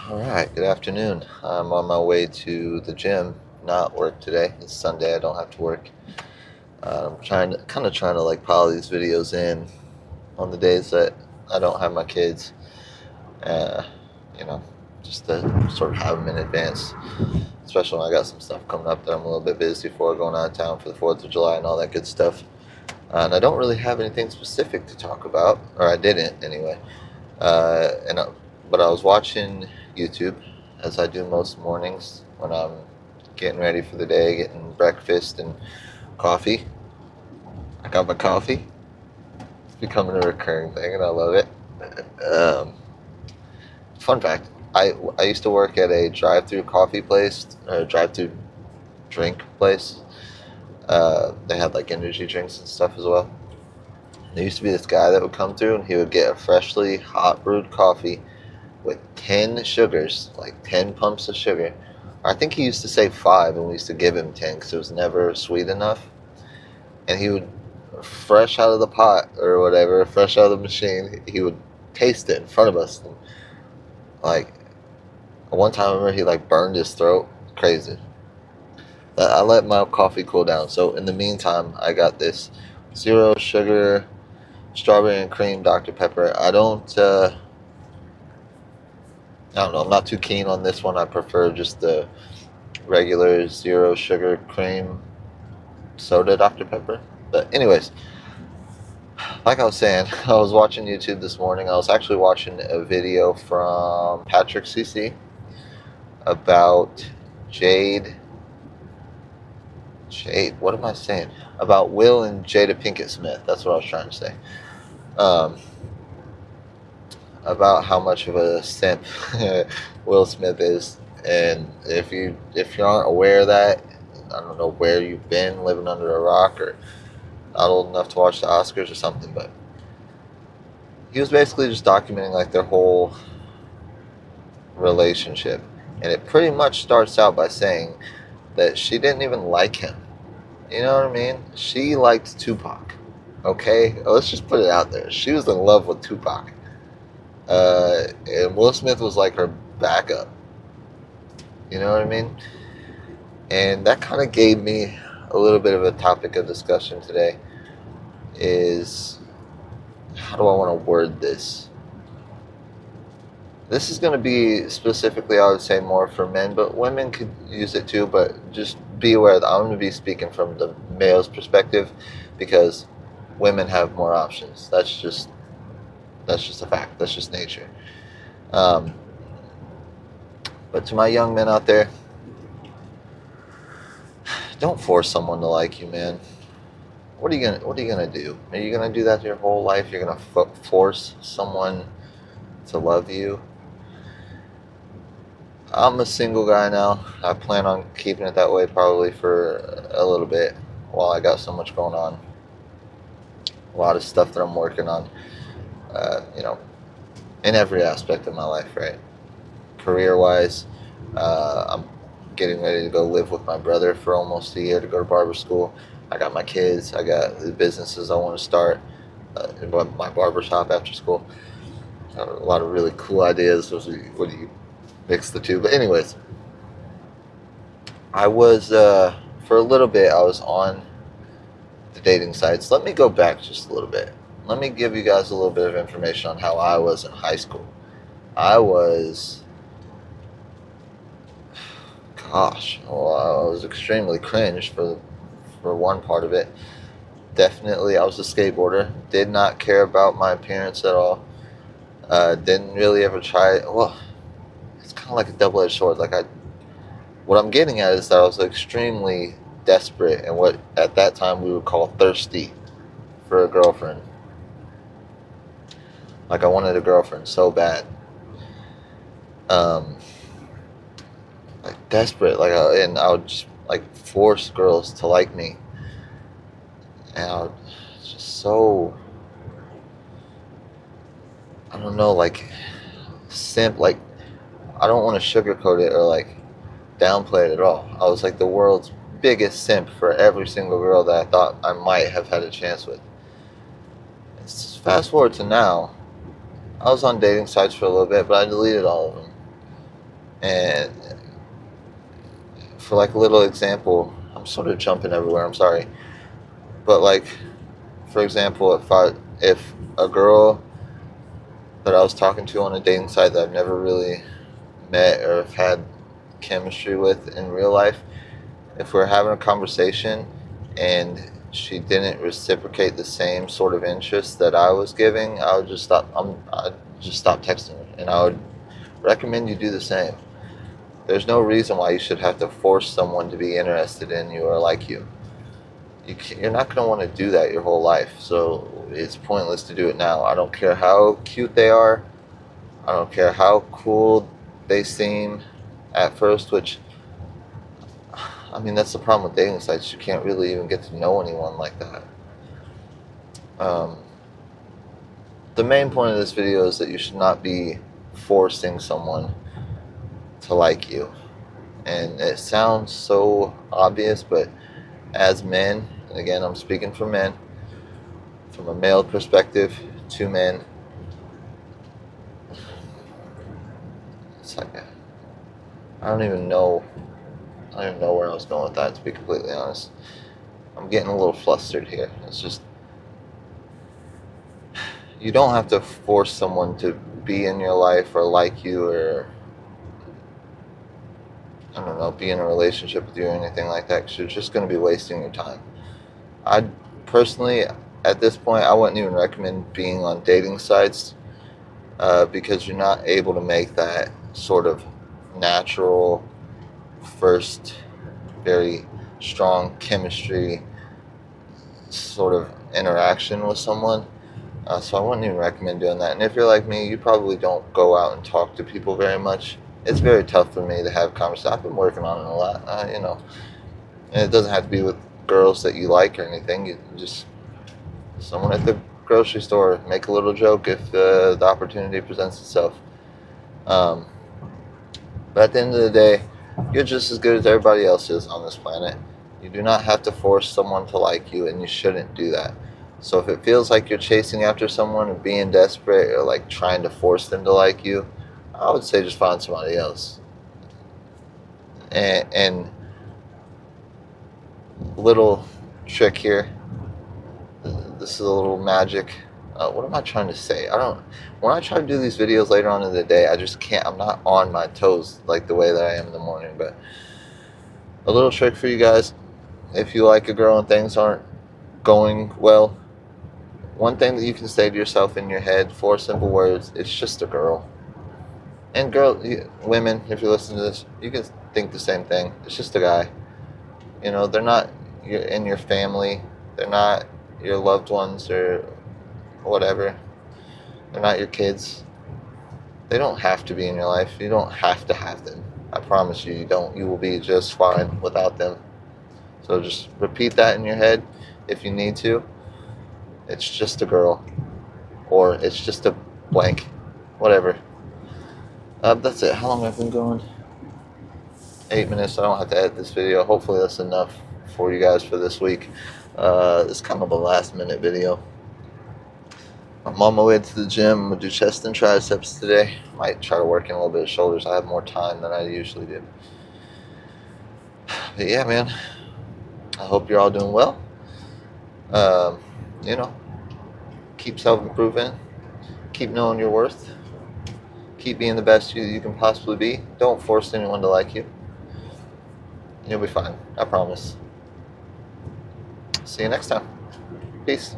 All right, good afternoon. I'm on my way to the gym, not work today. It's Sunday, I don't have to work. I'm trying to like pile these videos in on the days that I don't have my kids. Uh, you know, just to sort of have them in advance, especially when I got some stuff coming up that I'm a little bit busy for, going out of town for the 4th of July and all that good stuff. And I don't really have anything specific to talk about, or I didn't anyway. Uh, and I, but I was watching YouTube, as I do most mornings when I'm getting ready for the day, getting breakfast and coffee. I got my coffee. It's becoming a recurring thing, and I love it. Um, Fun fact: I used to work at a drive-through coffee place, or a drive-through drink place. They had like energy drinks and stuff as well. There used to be this guy that would come through, and he would get a freshly hot brewed coffee with 10 sugars, like 10 pumps of sugar. I think he used to say 5, and we used to give him 10 because it was never sweet enough. And he would, fresh out of the pot or whatever, fresh out of the machine, he would taste it in front of us. And, like, one time I remember he like burned his throat. Crazy. I let my coffee cool down. So in the meantime, I got this zero sugar strawberry and cream Dr. Pepper. I don't know. I'm not too keen on this one. I prefer just the regular zero sugar cream soda Dr. Pepper. But anyways, like I was saying, I was watching YouTube this morning. I was actually watching a video from Patrick CC about Jade. What am I saying? About Will and Jada Pinkett Smith. That's what I was trying to say. Um, about how much of a simp Will Smith is, and if you aren't aware of that, I don't know where you've been living under a rock or not old enough to watch the Oscars or something, but he was basically just documenting like their whole relationship, and it pretty much starts out by saying that she didn't even like him. You know what I mean? She liked Tupac. Okay, let's just put it out there. She was in love with Tupac. And Will Smith was like her backup. You know what I mean? And that kind of gave me a little bit of a topic of discussion today. Is how do I want to word this? This is going to be specifically, I would say, more for men, but women could use it too. But just be aware that I'm going to be speaking from the male's perspective because women have more options. That's just a fact. That's just nature. Um, but to my young men out there, don't force someone to like you, man. What are you gonna do? Are you gonna do that your whole life? You're gonna force someone to love you? I'm a single guy now. I plan on keeping it that way probably for a little bit while I got so much going on. A lot of stuff that I'm working on. You know, in every aspect of my life, right? Career-wise, I'm getting ready to go live with my brother for almost a year to go to barber school. I got my kids. I got the businesses I want to start. My barber shop after school. A lot of really cool ideas. What do you mix the two? But anyways, I was for a little bit. I was on the dating sites. Let me go back just a little bit. Let me give you guys a little bit of information on how I was in high school. I was, I was extremely cringe for one part of it. Definitely, I was a skateboarder. Did not care about my appearance at all. Didn't really ever try. Well, it's kind of like a double-edged sword. What I'm getting at is that I was extremely desperate and what at that time we would call thirsty for a girlfriend. Like I wanted a girlfriend so bad. Um, like desperate. And I would just like force girls to like me. And I would just so, I don't know, like simp. Like I don't want to sugarcoat it or like downplay it at all. I was like the world's biggest simp for every single girl that I thought I might have had a chance with. Fast forward to now, I was on dating sites for a little bit, but I deleted all of them. And for like a little example, I'm sort of jumping everywhere, I'm sorry. But like, for example, if a girl that I was talking to on a dating site that I've never really met or have had chemistry with in real life, if we're having a conversation and she didn't reciprocate the same sort of interest that I was giving, I'd just stop texting her, and I would recommend you do the same. There's no reason why you should have to force someone to be interested in you or like you. You're not going to want to do that your whole life, so it's pointless to do it now. I don't care how cute they are. I don't care how cool they seem at first, which, I mean, that's the problem with dating sites. You can't really even get to know anyone like that. Um, the main point of this video is that you should not be forcing someone to like you. And it sounds so obvious, but as men, again, I'm speaking for men, from a male perspective to men, it's like, I don't even know where I was going with that, to be completely honest. I'm getting a little flustered here. It's just, you don't have to force someone to be in your life or like you or, I don't know, be in a relationship with you or anything like that, because you're just going to be wasting your time. I personally, at this point, I wouldn't even recommend being on dating sites because you're not able to make that sort of natural, first, very strong chemistry sort of interaction with someone. So I wouldn't even recommend doing that. And if you're like me, you probably don't go out and talk to people very much. It's very tough for me to have conversations. I've been working on it a lot, and it doesn't have to be with girls that you like or anything. You just, someone at the grocery store, make a little joke if the opportunity presents itself. But at the end of the day, you're just as good as everybody else is on this planet. You do not have to force someone to like you, and you shouldn't do that. So if it feels like you're chasing after someone and being desperate or like trying to force them to like you, I would say just find somebody else. And little trick here. This is a little magic. What am I trying to say? When I try to do these videos later on in the day, I just can't. I'm not on my toes like the way that I am in the morning. But a little trick for you guys: if you like a girl and things aren't going well, one thing that you can say to yourself in your head, 4 simple words: it's just a girl. And women, if you're listening to this, you can think the same thing. It's just a guy. They're not in your family. They're not your loved ones or whatever. They're not your kids. They don't have to be in your life. You don't have to have them. I promise you, you don't. You will be just fine without them. So just repeat that in your head if you need to. It's just a girl. Or it's just a blank. Whatever. That's it. How long have I been going? 8 minutes. I don't have to edit this video. Hopefully that's enough for you guys for this week. It's kind of a last minute video. I'm on my way to the gym. I'm going to do chest and triceps today. Might try to work in a little bit of shoulders. I have more time than I usually do. But yeah, man. I hope you're all doing well. Keep self-improving. Keep knowing your worth. Keep being the best you can possibly be. Don't force anyone to like you. You'll be fine. I promise. See you next time. Peace.